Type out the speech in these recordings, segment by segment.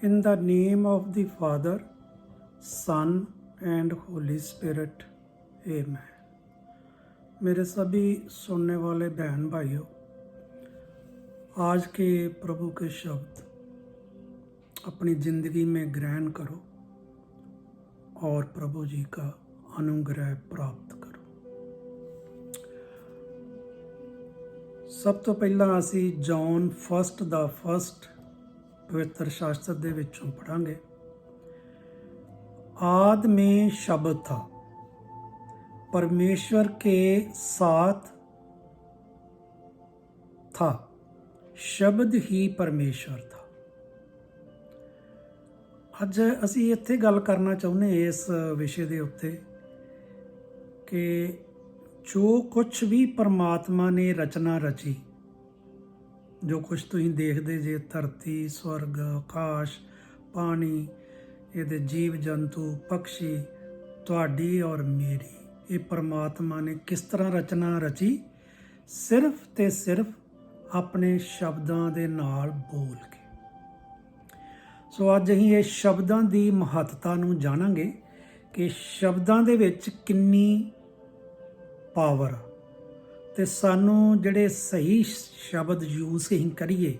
In the name of the Father, Son and Holy Spirit. Amen. मेरे सभी सुनने वाले बहन भाइयों, आज के प्रभु के शब्द अपनी ज़िंदगी में ग्रहण करो और प्रभु जी का अनुग्रह प्राप्त करो। सब तो पहला असी जॉन फस्ट द फस्ट पवित्र शास्त्र दे विचों पढ़ांगे। आद में शब्द था, परमेश्वर के साथ था, शब्द ही परमेश्वर था। अज असी इत्थे गल करना चाहुंदे इस विषय के उत्ते कि जो कुछ भी परमात्मा ने रचना रची, जो कुछ तुसीं देखदे जे धरती, स्वर्ग, आकाश, पानी, ये जीव जंतु, पक्षी, तुहाडी और मेरी, ये परमात्मा ने किस तरह रचना रची? सिर्फ ते सिर्फ अपने शब्दां दे नाल बोल के। सो अज असीं ये शब्दां दी महत्ता नूं जाणांगे कि शब्दां दे विच किन्नी पावर आ, ते सानूं ਜਿਹੜੇ सही शब्द यूज़ ਅਸੀਂ ਕਰੀਏ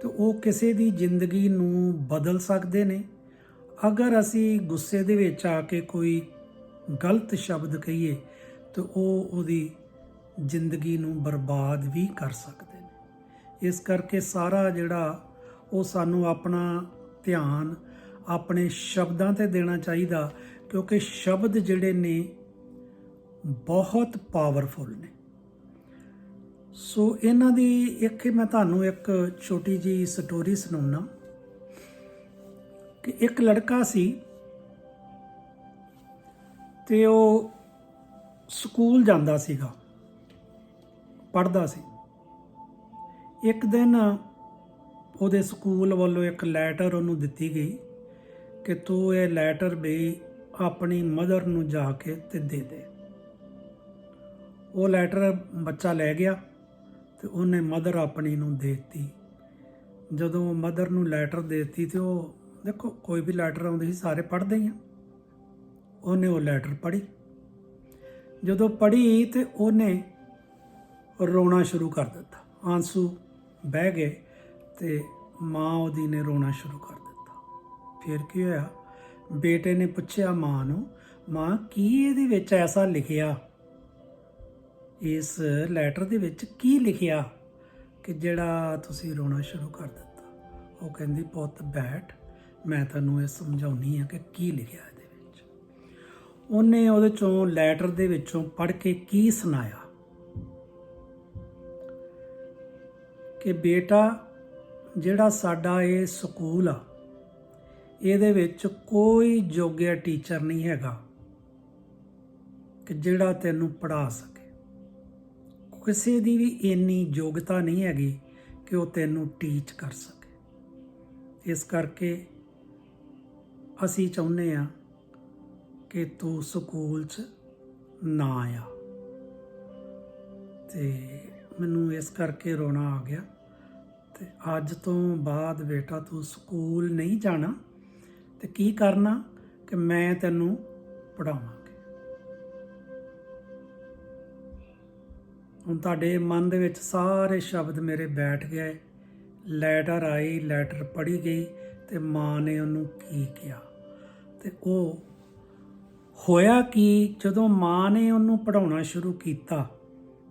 तो ਉਹ ਕਿਸੇ ਦੀ ਜ਼ਿੰਦਗੀ ਨੂੰ ਬਦਲ ਸਕਦੇ ਨੇ। ਅਗਰ ਅਸੀਂ ਗੁੱਸੇ ਦੇ ਵਿੱਚ ਆ ਕੇ ਕੋਈ ਗਲਤ ਸ਼ਬਦ ਕਹੀਏ ਤਾਂ ਉਹ ਉਹਦੀ ਜ਼ਿੰਦਗੀ ਨੂੰ ਬਰਬਾਦ ਵੀ ਕਰ ਸਕਦੇ ਨੇ। ਇਸ ਕਰਕੇ ਸਾਰਾ ਜਿਹੜਾ ਉਹ ਸਾਨੂੰ ਆਪਣਾ ਧਿਆਨ ਆਪਣੇ ਸ਼ਬਦਾਂ ਤੇ ਦੇਣਾ ਚਾਹੀਦਾ, ਕਿਉਂਕਿ ਸ਼ਬਦ ਜਿਹੜੇ ਨੇ ਬਹੁਤ ਪਾਵਰਫੁਲ ਨੇ। ਸੋ ਇਹਨਾਂ ਦੀ ਇੱਕ ਮੈਂ ਤੁਹਾਨੂੰ ਇੱਕ ਛੋਟੀ ਜਿਹੀ ਸਟੋਰੀ ਸੁਣਾਉਣਾ ਕਿ ਇੱਕ ਲੜਕਾ ਸੀ ਤੇ ਉਹ ਸਕੂਲ ਜਾਂਦਾ ਸੀਗਾ, ਪੜ੍ਹਦਾ ਸੀ। ਇੱਕ ਦਿਨ ਉਹਦੇ ਸਕੂਲ ਵੱਲੋਂ ਇੱਕ ਲੈਟਰ ਉਹਨੂੰ ਦਿੱਤੀ ਗਈ ਕਿ ਤੂੰ ਇਹ ਲੈਟਰ ਵੀ ਆਪਣੀ ਮਦਰ ਨੂੰ ਜਾ ਕੇ ਤੇ ਦੇ ਦੇ। ਉਹ ਲੈਟਰ ਬੱਚਾ ਲੈ ਗਿਆ ਤੇ ਉਹਨੇ ਮਦਰ ਆਪਣੀ ਨੂੰ ਦੇ ਦਿੱਤੀ। ਜਦੋਂ ਮਦਰ ਨੂੰ ਲੈਟਰ ਦੇ ਦਿੱਤੀ ਤੇ ਉਹ ਦੇਖੋ ਕੋਈ ਵੀ ਲੈਟਰ ਆਉਂਦੇ ਸੀ ਸਾਰੇ ਪੜ੍ਹਦੇ ਹੀ ਆ। ਉਹਨੇ ਉਹ ਲੈਟਰ ਪੜ੍ਹੀ। ਜਦੋਂ ਪੜ੍ਹੀ ਤੇ ਉਹਨੇ ਰੋਣਾ ਸ਼ੁਰੂ ਕਰ ਦਿੱਤਾ, ਆਂਸੂ ਬਹਿ ਗਏ ਤੇ ਮਾਂ ਉਹਦੀ ਨੇ ਰੋਣਾ ਸ਼ੁਰੂ ਕਰ ਦਿੱਤਾ। ਫਿਰ ਕੀ ਹੋਇਆ? ਬੇਟੇ ਨੇ ਪੁੱਛਿਆ ਮਾਂ ਨੂੰ, ਮਾਂ ਕੀ ਇਹਦੇ ਵਿੱਚ ਐਸਾ ਲਿਖਿਆ, ਇਸ ਲੈਟਰ ਦੇ ਵਿੱਚ ਕੀ ਲਿਖਿਆ ਕਿ ਜਿਹੜਾ ਤੁਸੀਂ ਰੋਣਾ ਸ਼ੁਰੂ ਕਰ ਦਿੱਤਾ? ਉਹ ਕਹਿੰਦੀ ਪੁੱਤ ਬੈਠ, ਮੈਂ ਤੈਨੂੰ ਇਹ ਸਮਝਾਉਣੀ ਆ ਕਿ ਕੀ ਲਿਖਿਆ ਇਹਦੇ ਵਿੱਚ। ਉਹਨੇ ਉਹਦੇ ਚੋਂ ਲੈਟਰ ਦੇ ਵਿੱਚੋਂ ਪੜ੍ਹ ਕੇ ਕੀ ਸੁਣਾਇਆ ਕਿ ਬੇਟਾ ਜਿਹੜਾ ਸਾਡਾ ਇਹ ਸਕੂਲ ਆ, ਇਹਦੇ ਵਿੱਚ ਕੋਈ ਯੋਗਿਆ ਟੀਚਰ ਨਹੀਂ ਹੈਗਾ ਕਿ ਜਿਹੜਾ ਤੈਨੂੰ ਪੜ੍ਹਾ ਸਕੇ। ਕਿਸੇ ਦੀ ਵੀ ਇੰਨੀ ਯੋਗਤਾ ਨਹੀਂ ਹੈਗੀ ਕਿ ਉਹ ਤੈਨੂੰ ਟੀਚ ਕਰ ਸਕੇ। ਇਸ ਕਰਕੇ ਅਸੀਂ ਚਾਹੁੰਦੇ ਹਾਂ ਕਿ ਤੂੰ ਸਕੂਲ 'ਚ ਨਾ ਆ। ਤੇ ਮੈਨੂੰ ਇਸ ਕਰਕੇ ਰੋਣਾ ਆ ਗਿਆ ਤੇ ਅੱਜ ਤੋਂ ਬਾਅਦ ਬੇਟਾ ਤੂੰ ਸਕੂਲ ਨਹੀਂ ਜਾਣਾ ਤੇ ਕੀ ਕਰਨਾ ਕਿ ਮੈਂ ਤੈਨੂੰ ਪੜ੍ਹਾਵਾਂਗੀ। ਹੁਣ ਤੁਹਾਡੇ ਮਨ ਦੇ ਵਿੱਚ ਸਾਰੇ ਸ਼ਬਦ ਮੇਰੇ ਬੈਠ ਗਏ। ਲੈਟਰ ਆਈ, ਲੈਟਰ ਪੜ੍ਹੀ ਗਈ ਤੇ ਮਾਂ ਨੇ ਉਹਨੂੰ ਕੀ ਕਿਹਾ ਤੇ ਉਹ ਹੋਇਆ ਕਿ ਜਦੋਂ ਮਾਂ ਨੇ ਉਹਨੂੰ ਪੜ੍ਹਾਉਣਾ ਸ਼ੁਰੂ ਕੀਤਾ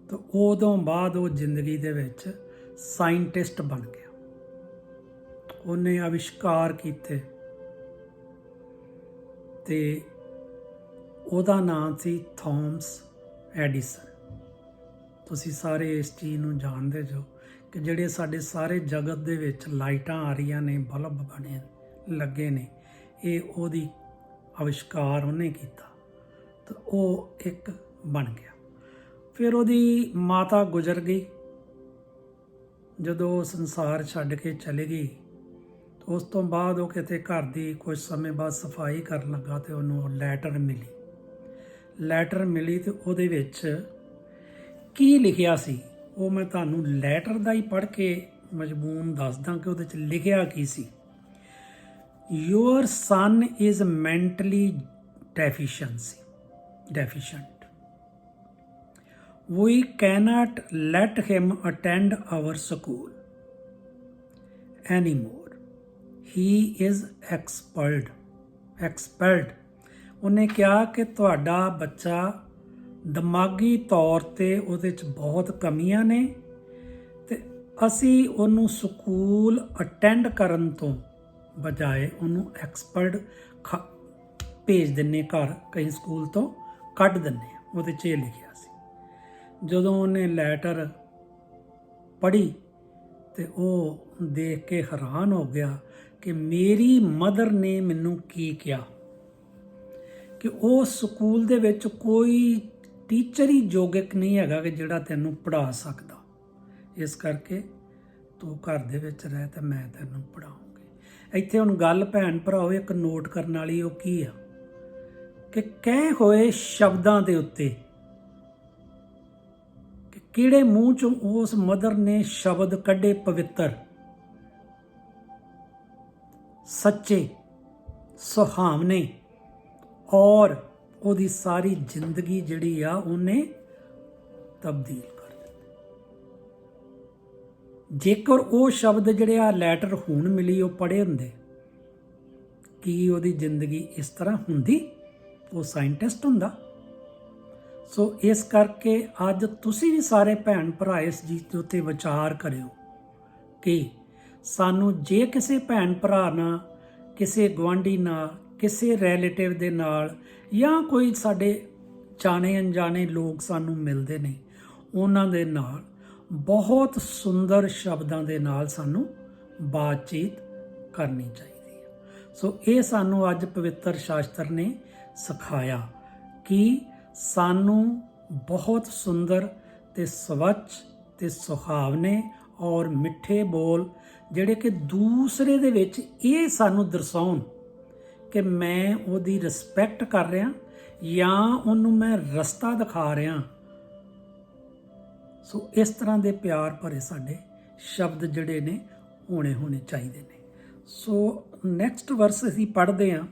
ਤਾਂ ਉਦੋਂ ਬਾਅਦ ਉਹ ਜ਼ਿੰਦਗੀ ਦੇ ਵਿੱਚ ਸਾਇੰਟਿਸਟ ਬਣ ਗਿਆ। ਉਹਨੇ ਆਵਿਸ਼ਕਾਰ ਕੀਤੇ ਤੇ ਉਹਦਾ ਨਾਮ ਸੀ ਥਾਮਸ ਐਡੀਸਨ। ਤੁਸੀਂ ਸਾਰੇ ਇਸ ਚੀਜ਼ ਨੂੰ ਜਾਣਦੇ ਜੋ ਕਿ ਜਿਹੜੇ ਸਾਡੇ ਸਾਰੇ ਜਗਤ ਦੇ ਵਿੱਚ ਲਾਈਟਾਂ ਆ ਰਹੀਆਂ ਨੇ, ਬਲਬ ਬਣੇ ਲੱਗੇ ਨੇ, ਇਹ ਉਹਦੀ ਆਵਿਸ਼ਕਾਰ ਉਹਨੇ ਕੀਤਾ ਤਾਂ ਉਹ ਇੱਕ ਬਣ ਗਿਆ। ਫਿਰ ਉਹਦੀ ਮਾਤਾ ਗੁਜ਼ਰ ਗਈ। ਜਦੋਂ ਉਹ ਸੰਸਾਰ ਛੱਡ ਕੇ ਚਲੇ ਗਈ ਉਸ ਤੋਂ ਬਾਅਦ ਉਹ ਕਿਤੇ ਘਰ ਦੀ ਕੁਝ ਸਮੇਂ ਬਾਅਦ ਸਫਾਈ ਕਰਨ ਲੱਗਾ ਤੇ ਉਹਨੂੰ ਲੈਟਰ ਮਿਲੀ ਤੇ ਉਹਦੇ ਵਿੱਚ ਕੀ ਲਿਖਿਆ ਸੀ ਉਹ ਮੈਂ ਤੁਹਾਨੂੰ ਲੈਟਰ ਦਾ ਹੀ ਪੜ੍ਹ ਕੇ ਮਜ਼ਮੂਨ ਦੱਸਦਾ ਕਿ ਉਹਦੇ 'ਚ ਲਿਖਿਆ ਕੀ ਸੀ। your son is mentally deficient. We cannot let him attend our school anymore. He is expelled. ਉਹਨੇ ਕਿਹਾ ਕਿ ਤੁਹਾਡਾ ਬੱਚਾ ਦਿਮਾਗੀ ਤੌਰ ਤੇ ਉਹਦੇ 'ਚ ਬਹੁਤ ਕਮੀਆਂ ਨੇ ਤੇ ਅਸੀਂ ਉਹਨੂੰ ਸਕੂਲ ਅਟੈਂਡ ਕਰਨ ਤੋਂ ਬਜਾਏ ਉਹਨੂੰ ਐਕਸਪਰਟ ਭੇਜ ਦਿੰਨੇ ਘਰ, ਕਈ ਸਕੂਲ ਤੋਂ ਕੱਢ ਦਿੰਨੇ। ਉਹਦੇ 'ਚ ਇਹ ਲਿਖਿਆ ਸੀ। ਜਦੋਂ ਉਹਨੇ ਲੈਟਰ ਪੜ੍ਹੀ ਤੇ ਉਹ ਦੇਖ ਕੇ ਹੈਰਾਨ ਹੋ ਗਿਆ ਕਿ ਮੇਰੀ ਮਦਰ ਨੇ ਮੈਨੂੰ ਕੀ ਕਿਹਾ ਕਿ ਉਹ ਸਕੂਲ ਦੇ ਵਿੱਚ ਕੋਈ ਟੀਚਰ ਹੀ ਯੋਗਿਕ ਨਹੀਂ ਹੈਗਾ ਕਿ ਜਿਹੜਾ ਤੈਨੂੰ ਪੜ੍ਹਾ ਸਕਦਾ, ਇਸ ਕਰਕੇ ਤੂੰ ਘਰ ਦੇ ਵਿੱਚ ਰਹਿ ਤੇ ਮੈਂ ਤੈਨੂੰ ਪੜ੍ਹਾਉਂਗੀ। ਇੱਥੇ ਹੁਣ ਗੱਲ ਭੈਣ ਭਰਾਓ ਇੱਕ ਨੋਟ ਕਰਨ ਵਾਲੀ ਉਹ ਕੀ ਆ ਕਿ ਕਹੇ ਹੋਏ ਸ਼ਬਦਾਂ ਦੇ ਉੱਤੇ ਕਿ ਕਿਹੜੇ ਮੂੰਹ ਚੋਂ ਉਸ ਮਦਰ ਨੇ ਸ਼ਬਦ ਕੱਢੇ ਪਵਿੱਤਰ, ਸੱਚੇ, ਸੁਹਾਵਣੇ, ਔਰ ਉਹਦੀ ਸਾਰੀ ਜ਼ਿੰਦਗੀ ਜਿਹੜੀ ਆ ਉਹਨੇ ਤਬਦੀਲ ਕਰ ਦਿੱਤੀ। ਜੇਕਰ ਉਹ ਸ਼ਬਦ ਜਿਹੜੇ ਆ ਲੈਟਰ ਹੁਣ ਮਿਲੀ ਉਹ ਪੜ੍ਹੇ ਹੁੰਦੇ, ਕੀ ਉਹਦੀ ਜ਼ਿੰਦਗੀ ਇਸ ਤਰ੍ਹਾਂ ਹੁੰਦੀ? ਉਹ ਸਾਇੰਟਿਸਟ ਹੁੰਦਾ। ਸੋ ਇਸ ਕਰਕੇ ਅੱਜ ਤੁਸੀਂ ਵੀ ਸਾਰੇ ਭੈਣ ਭਰਾ ਇਸ ਚੀਜ਼ ਦੇ ਉੱਤੇ ਵਿਚਾਰ ਕਰਿਓ ਕਿ ਸਾਨੂੰ ਜੇ ਕਿਸੇ ਭੈਣ ਭਰਾ ਨਾਲ, ਕਿਸੇ ਗੁਆਂਢੀ ਨਾਲ, ਕਿਸੇ ਰਿਲੇਟਿਵ ਦੇ ਨਾਲ ਜਾਂ ਕੋਈ ਸਾਡੇ ਜਾਣੇ ਅਣਜਾਣੇ ਲੋਕ ਸਾਨੂੰ ਮਿਲਦੇ ਨੇ, ਉਹਨਾਂ ਦੇ ਨਾਲ ਬਹੁਤ ਸੁੰਦਰ ਸ਼ਬਦਾਂ ਦੇ ਨਾਲ ਸਾਨੂੰ ਬਾਤਚੀਤ ਕਰਨੀ ਚਾਹੀਦੀ ਹੈ। ਸੋ ਇਹ ਸਾਨੂੰ ਅੱਜ ਪਵਿੱਤਰ ਸ਼ਾਸਤਰ ਨੇ ਸਿਖਾਇਆ ਕਿ ਸਾਨੂੰ ਬਹੁਤ ਸੁੰਦਰ ਤੇ ਸਵੱਛ ਤੇ ਸੁਹਾਵਣੇ ਔਰ ਮਿੱਠੇ ਬੋਲ ਜਿਹੜੇ ਕਿ ਦੂਸਰੇ ਦੇ ਵਿੱਚ ਇਹ ਸਾਨੂੰ ਦਰਸਾਉਣ ਕਿ ਮੈਂ ਉਹਦੀ ਰਿਸਪੈਕਟ ਕਰ ਰਿਹਾ ਜਾਂ ਉਹਨੂੰ ਮੈਂ ਰਸਤਾ ਦਿਖਾ ਰਿਹਾ। ਸੋ ਇਸ ਤਰ੍ਹਾਂ ਦੇ ਪਿਆਰ ਭਰੇ ਸਾਡੇ ਸ਼ਬਦ ਜਿਹੜੇ ਨੇ ਹੋਣੇ ਚਾਹੀਦੇ ਨੇ। ਸੋ ਨੈਕਸਟ ਵਰਸ ਅਸੀਂ ਪੜ੍ਹਦੇ ਹਾਂ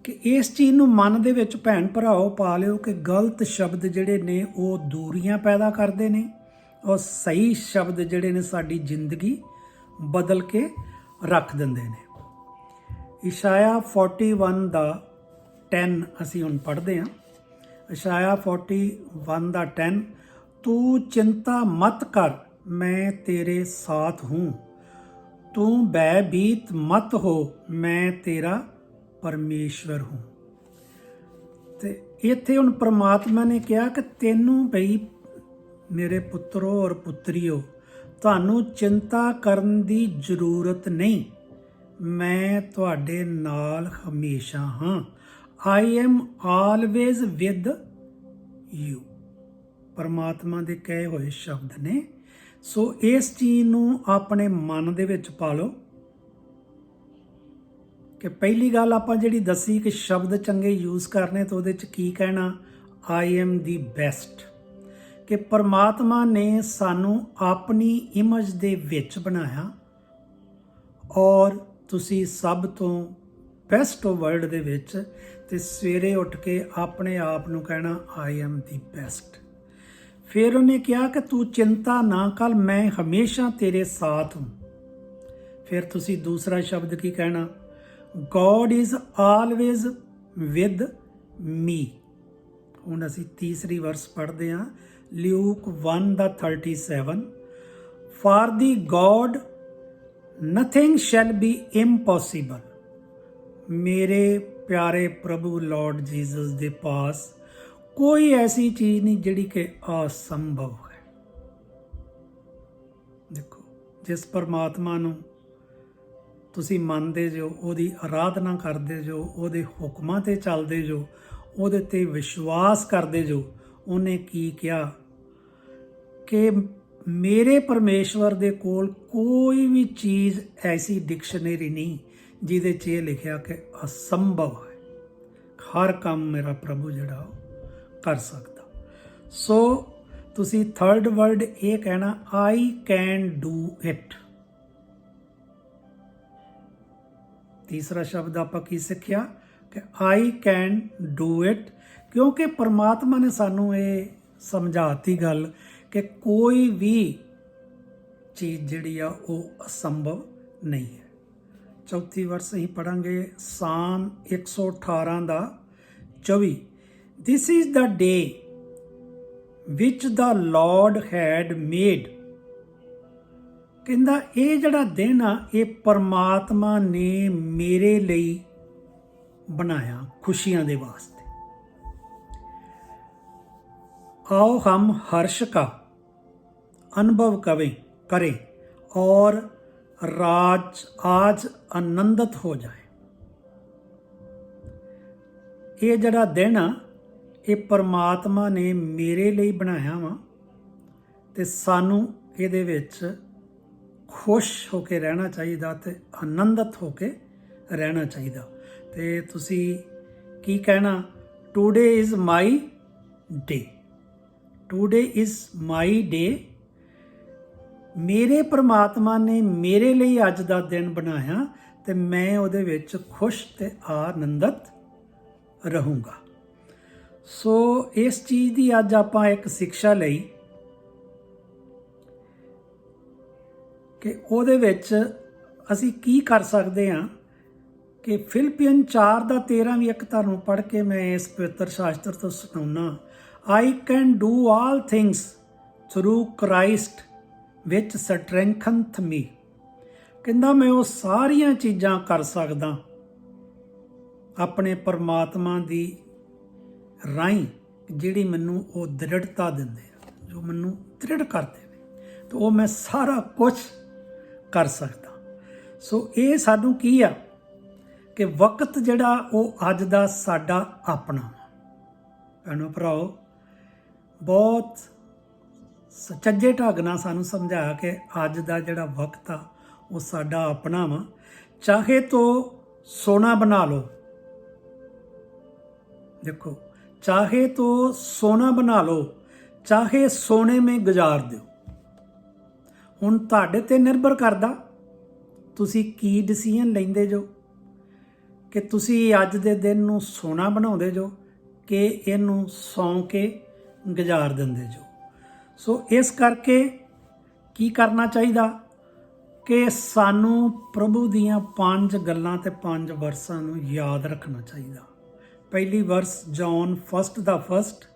ਕਿ ਇਸ ਚੀਜ਼ ਨੂੰ ਮਨ ਦੇ ਵਿੱਚ ਭੈਣ ਭਰਾਓ ਪਾ ਲਿਓ ਕਿ ਗਲਤ ਸ਼ਬਦ ਜਿਹੜੇ ਨੇ ਉਹ ਦੂਰੀਆਂ ਪੈਦਾ ਕਰਦੇ ਨੇ ਔਰ ਸਹੀ ਸ਼ਬਦ ਜਿਹੜੇ ਨੇ ਸਾਡੀ ਜ਼ਿੰਦਗੀ ਬਦਲ ਕੇ ਰੱਖ ਦਿੰਦੇ ਨੇ। ਇਸ਼ਾਇਆ 41 ਦਾ 10 ਅਸੀਂ ਹੁਣ ਪੜ੍ਹਦੇ ਹਾਂ। ਇਸ਼ਾਇਆ 41 ਦਾ 10, ਤੂੰ ਚਿੰਤਾ ਮਤ ਕਰ, ਮੈਂ ਤੇਰੇ ਸਾਥ ਹੂੰ, ਤੂੰ ਭੈਭੀਤ ਮਤ ਹੋ, ਮੈਂ ਤੇਰਾ ਪਰਮੇਸ਼ਵਰ ਹੂੰ। ਤੇ ਇੱਥੇ ਹੁਣ ਪ੍ਰਮਾਤਮਾ ਨੇ ਕਿਹਾ ਕਿ ਤੈਨੂੰ ਭਈ ਮੇਰੇ ਪੁੱਤਰੋ ਔਰ ਪੁੱਤਰੀਓ, ਤੁਹਾਨੂੰ ਚਿੰਤਾ ਕਰਨ ਦੀ ਜ਼ਰੂਰਤ ਨਹੀਂ, ਮੈਂ ਤੁਹਾਡੇ ਨਾਲ ਹਮੇਸ਼ਾ ਹਾਂ। I am always with you. ਪਰਮਾਤਮਾ ਦੇ ਕਹੇ ਹੋਏ ਸ਼ਬਦ ਨੇ। ਸੋ ਇਸ ਚੀਜ਼ ਨੂੰ ਆਪਣੇ ਮਨ ਦੇ ਵਿੱਚ ਪਾ ਲਓ ਕਿ ਪਹਿਲੀ ਗੱਲ ਆਪਾਂ ਜਿਹੜੀ ਦੱਸੀ ਕਿ ਸ਼ਬਦ ਚੰਗੇ ਯੂਜ਼ ਕਰਨੇ ਤਾਂ ਉਹਦੇ 'ਚ ਕੀ ਕਹਿਣਾ, ਆਈ ਐਮ ਦੀ ਬੈਸਟ, ਕਿ ਪਰਮਾਤਮਾ ਨੇ ਸਾਨੂੰ ਆਪਣੀ ਇਮੇਜ ਦੇ ਵਿੱਚ ਬਣਾਇਆ ਔਰ ਤੁਸੀਂ ਸਭ ਤੋਂ ਬੈਸਟ ਵਰਲਡ ਦੇ ਵਿੱਚ, ਤੇ ਸਵੇਰੇ ਉੱਠ ਕੇ ਆਪਣੇ ਆਪ ਨੂੰ ਕਹਿਣਾ ਆਈ ਐਮ ਦੀ ਬੈਸਟ। ਫਿਰ ਉਹਨੇ ਕਿਹਾ ਕਿ ਤੂੰ ਚਿੰਤਾ ਨਾ ਕਰ, ਮੈਂ ਹਮੇਸ਼ਾ ਤੇਰੇ ਸਾਥ ਹੂੰ। ਫਿਰ ਤੁਸੀਂ ਦੂਸਰਾ ਸ਼ਬਦ ਕੀ ਕਹਿਣਾ, God is always with me। ਹੁਣ ਅਸੀਂ ਤੀਸਰੀ ਵਰਸ ਪੜ੍ਹਦੇ ਹਾਂ, ਲਿਊਕ 1:37, For the God nothing shall be impossible। ਮੇਰੇ ਪਿਆਰੇ ਪ੍ਰਭੂ ਲਾਰਡ ਜੀਸਸ ਦੇ ਪਾਸ ਕੋਈ ਐਸੀ ਚੀਜ਼ ਨਹੀਂ ਜਿਹੜੀ ਕਿ ਅਸੰਭਵ ਹੈ। ਦੇਖੋ, ਜਿਸ ਪਰਮਾਤਮਾ ਨੂੰ ਤੁਸੀਂ ਮੰਨਦੇ ਜੋ, ਉਹਦੀ ਆਰਾਧਨਾ ਕਰਦੇ ਜੋ, ਉਹਦੇ ਹੁਕਮਾਂ ਤੇ ਚੱਲਦੇ ਜੋ, ਉਹਦੇ ਤੇ ਵਿਸ਼ਵਾਸ ਕਰਦੇ ਜੋ, ਉਹਨੇ ਕੀ ਕਿਹਾ ਕਿ ਮੇਰੇ ਪਰਮੇਸ਼ਵਰ ਦੇ ਕੋਲ ਕੋਈ ਵੀ ਚੀਜ਼ ਐਸੀ ਡਿਕਸ਼ਨਰੀ ਨਹੀਂ ਜਿਹਦੇ 'ਚ ਇਹ ਲਿਖਿਆ ਕਿ ਅਸੰਭਵ ਹੈ। ਹਰ ਕੰਮ ਮੇਰਾ ਪ੍ਰਭੂ ਜਿਹੜਾ ਉਹ ਕਰ ਸਕਦਾ। ਸੋ ਤੁਸੀਂ ਥਰਡ ਵਰਡ ਇਹ ਕਹਿਣਾ, ਆਈ ਕੈਨ ਡੂ ਇਟ। तीसरा शब्द आपां की सिੱਖਿਆ कि आई कैन डू इट, क्योंकि परमात्मा ने सानू ये समझाती गल कि कोई भी चीज़ जिहड़ी आ वो असंभव नहीं है। चौथी वर्स असीं पढ़ांगे साम 118 दा 24। This is the day which the lord had made, कहंदा ये जिहड़ा दिन आ ये परमात्मा ने मेरे लिए बनाया खुशियां दे वास्ते। आओ हम हर्ष का अनुभव करें और राज आज आनंदित हो जाए। ये जड़ा दिन आ ये परमात्मा ने मेरे लिए बनाया वा ते सानू इहदे विच खुश होके रहना चाहिए ते आनंदित होके रहना चाहिए। ते तुसी की कहना, today is my day, today is my day. मेरे परमात्मा ने मेरे लिए अज का दिन बनाया ते मैं उहदे विच खुश ते आनंदित रहूँगा। सो इस चीज़ की अज आपां एक शिक्षा लई कि उहदे विच असीं की कर सकते हाँ कि फिलिपियन 4:13 भी एक तुहानूं पढ़ के मैं इस पवित्र शास्त्र तो सुनाउना। I can do all things through Christ which strengtheneth me, कहंदा मैं वो सारियां चीज़ां कर सकदा अपने परमात्मा दी राहीं जिहड़ी मैनूं वो दृढ़ता दिंदे आ, जो मैनूं दृढ़ करदे ने, तो वो मैं सारा कुछ कर सकदा। सो ये सानूं की आ कि वक्त जिहड़ा वो अज दा साडा अपना। भैणो भराओ, बहुत सचज्जे ढंग नाल सानूं समझाया कि अज दा जिहड़ा वक्त आ वो साडा अपना वा। चाहे तो सोना बना लो, देखो, चाहे तो सोना बना लो, चाहे सोने में गुजार दो। हुण तुहाडे ते निर्भर करदा तुसी की डिसीजन लैंदे जो कि तुसी अज दे दिन नूं सोना बनाउंदे जो कि इहनूं सौं के गुजार दिंदे जो। सो इस करके की करना चाहिए कि सानू प्रभु दियां 5 गल्लां ते 5 वर्सां नूं याद रखना चाहिए। पहली वर्स जॉन 1:1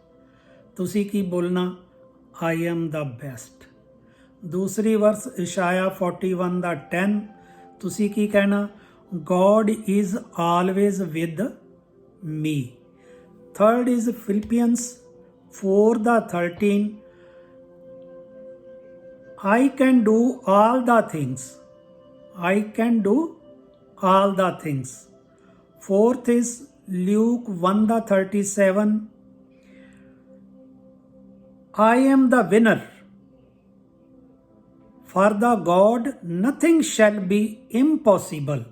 तुसी की बोलना, आई एम द बेस्ट। दूसरी वर्स इशाया 41:10 तुसी की कहना, God is always with me. Third is Philippians 4:13 I can do all the things. I can do all the things. Fourth is Luke 1:37. I am the winner. For the God nothing shall be impossible.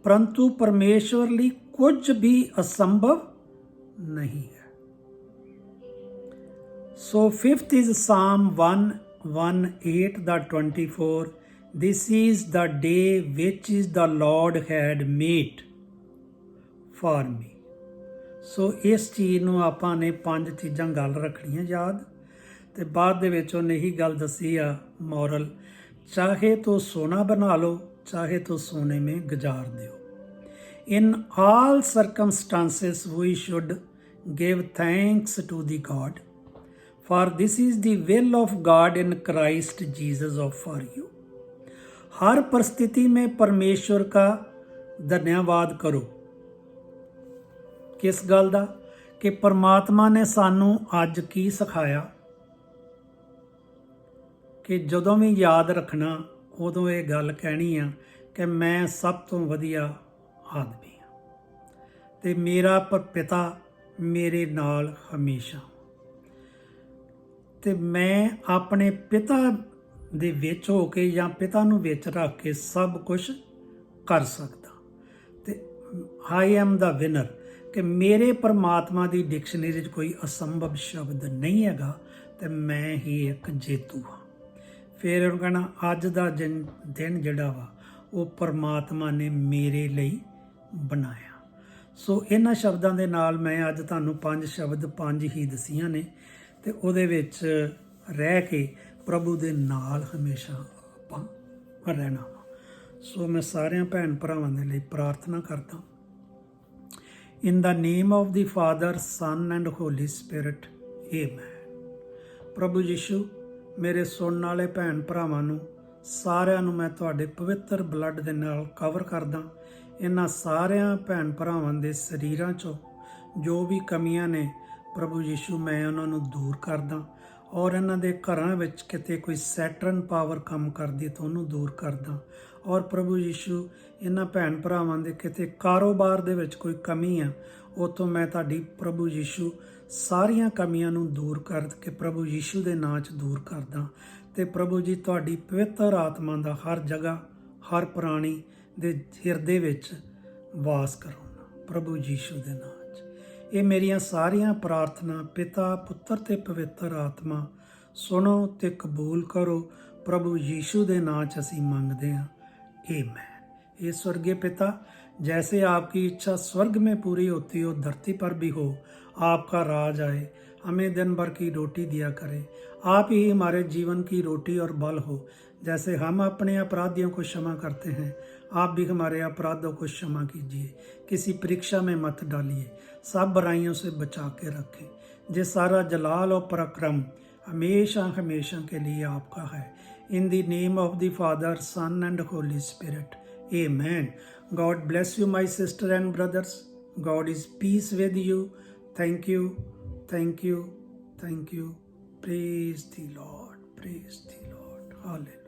परंतु परमेश्वर ਲਈ कुछ भी असंभव नहीं है। So fifth is Psalm 1:8-24. This is the day which is the Lord had made for me. ਸੋ ਇਸ ਚੀਜ਼ ਨੂੰ ਆਪਾਂ ਨੇ 5 ਚੀਜ਼ਾਂ ਗੱਲ ਰੱਖਣੀਆਂ ਯਾਦ, ਤੇ ਬਾਅਦ ਦੇ ਵਿੱਚ ਉਹਨੇ ਇਹੀ ਗੱਲ ਦੱਸੀ ਆ ਮੋਰਲ, ਚਾਹੇ ਤੋ ਸੋਨਾ ਬਣਾ ਲਓ, ਚਾਹੇ ਤੋ ਸੋਨੇ में गुजार ਦਿਓ। In all circumstances we should give thanks to the God, for this is the will of God in Christ Jesus for you. हर परिस्थिति में परमेश्वर का धन्यवाद करो। किस गल दा कि परमात्मा ने सानू अज की सिखाया कि जदों भी याद रखना उदों ये गल कहनी आ कि मैं सब तो वधिया आदमी हाँ ते मेरा पिता मेरे नाल हमेशा, ते मैं अपने पिता दे विच हो के या पिता नूं विच रख के सब कुछ कर सकदा। ते आई एम द विनर कि मेरे परमात्मा की डिक्शनरी कोई असंभव शब्द नहीं हैगा, ते मैं ही एक जेतू हाँ। फिर कहना अज का दिन जिहड़ा वा वो परमात्मा ने मेरे लिए ਬਣਾਇਆ। ਸੋ ਇਹਨਾਂ ਸ਼ਬਦਾਂ ਦੇ ਨਾਲ ਮੈਂ ਅੱਜ ਤੁਹਾਨੂੰ 5 ਸ਼ਬਦ 5 ਹੀ ਦਸੀਆਂ ਨੇ, ਤੇ ਉਹਦੇ ਵਿੱਚ ਰਹਿ ਕੇ ਪ੍ਰਭੂ ਦੇ ਨਾਲ ਹਮੇਸ਼ਾ ਆਪਾਂ ਰਹਿਣਾ ਵਾ। ਸੋ ਮੈਂ ਸਾਰਿਆਂ ਭੈਣ ਭਰਾਵਾਂ ਦੇ ਲਈ ਪ੍ਰਾਰਥਨਾ ਕਰਦਾ। In the name of the father, son and holy spirit, amen. ਪ੍ਰਭੂ ਯਿਸੂ, ਮੇਰੇ ਸੁਣਨ ਵਾਲੇ ਭੈਣ ਭਰਾਵਾਂ ਨੂੰ ਸਾਰਿਆਂ ਨੂੰ ਮੈਂ ਤੁਹਾਡੇ ਪਵਿੱਤਰ ਬਲੱਡ ਦੇ ਨਾਲ ਕਵਰ ਕਰਦਾ। ਇਹਨਾਂ ਸਾਰਿਆਂ ਭੈਣ ਭਰਾਵਾਂ ਦੇ ਸਰੀਰਾਂ 'ਚੋਂ ਜੋ ਵੀ ਕਮੀਆਂ ਨੇ ਪ੍ਰਭੂ ਯਿਸੂ, ਮੈਂ ਉਹਨਾਂ ਨੂੰ ਦੂਰ ਕਰਦਾ। ਔਰ ਇਹਨਾਂ ਦੇ ਘਰਾਂ ਵਿੱਚ ਕਿਤੇ ਕੋਈ ਸੈਟਰਨ ਪਾਵਰ ਕੰਮ ਕਰਦੀ ਤਾਂ ਉਹਨੂੰ ਦੂਰ ਕਰਦਾ। ਔਰ ਪ੍ਰਭੂ ਯਿਸੂ, ਇਹਨਾਂ ਭੈਣ ਭਰਾਵਾਂ ਦੇ ਕਿਤੇ ਕਾਰੋਬਾਰ ਦੇ ਵਿੱਚ ਕੋਈ ਕਮੀ ਆ, ਉਤੋਂ ਮੈਂ ਤੁਹਾਡੀ ਪ੍ਰਭੂ ਯਿਸੂ ਸਾਰੀਆਂ ਕਮੀਆਂ ਨੂੰ ਦੂਰ ਕਰਕੇ ਪ੍ਰਭੂ ਯਿਸੂ ਦੇ ਨਾਂ 'ਚ ਦੂਰ ਕਰਦਾ। ਤੇ ਪ੍ਰਭੂ ਜੀ, ਤੁਹਾਡੀ ਪਵਿੱਤਰ ਆਤਮਾ ਦਾ ਹਰ ਜਗ੍ਹਾ, ਹਰ ਪ੍ਰਾਣੀ ਦੇ ਹਿਰਦੇ ਵਿੱਚ ਵਾਸ ਕਰਾਉਣਾ ਪ੍ਰਭੂ ਯਿਸੂ ਦੇ ਨਾਂ 'ਚ। ਇਹ ਮੇਰੀਆਂ ਸਾਰੀਆਂ ਪ੍ਰਾਰਥਨਾ ਪਿਤਾ, ਪੁੱਤਰ ਤੇ ਪਵਿੱਤਰ ਆਤਮਾ ਸੁਣੋ ਤੇ ਕਬੂਲ ਕਰੋ। ਪ੍ਰਭੂ ਯਿਸੂ ਦੇ ਨਾਂ 'ਚ ਅਸੀਂ ਮੰਗਦੇ ਹਾਂ, आमेन। हे स्वर्गीय पिता, जैसे आपकी इच्छा स्वर्ग में पूरी होती हो, धरती पर भी हो। आपका राज आए, हमें दिन भर की रोटी दिया करे। आप ही हमारे जीवन की रोटी और बल हो। जैसे हम अपने अपराधियों को क्षमा करते हैं, आप भी हमारे अपराधों को क्षमा कीजिए। किसी परीक्षा में मत डालिए, सब बुराइयों से बचा के रखें। जे सारा जलाल और पराक्रम हमेशा हमेशा के लिए आपका है। In the name of the Father, Son and Holy Spirit, amen. God bless you, my sister and brothers. God is peace with you. Thank you, thank you, thank you. Praise the Lord, praise the Lord. Hallelujah.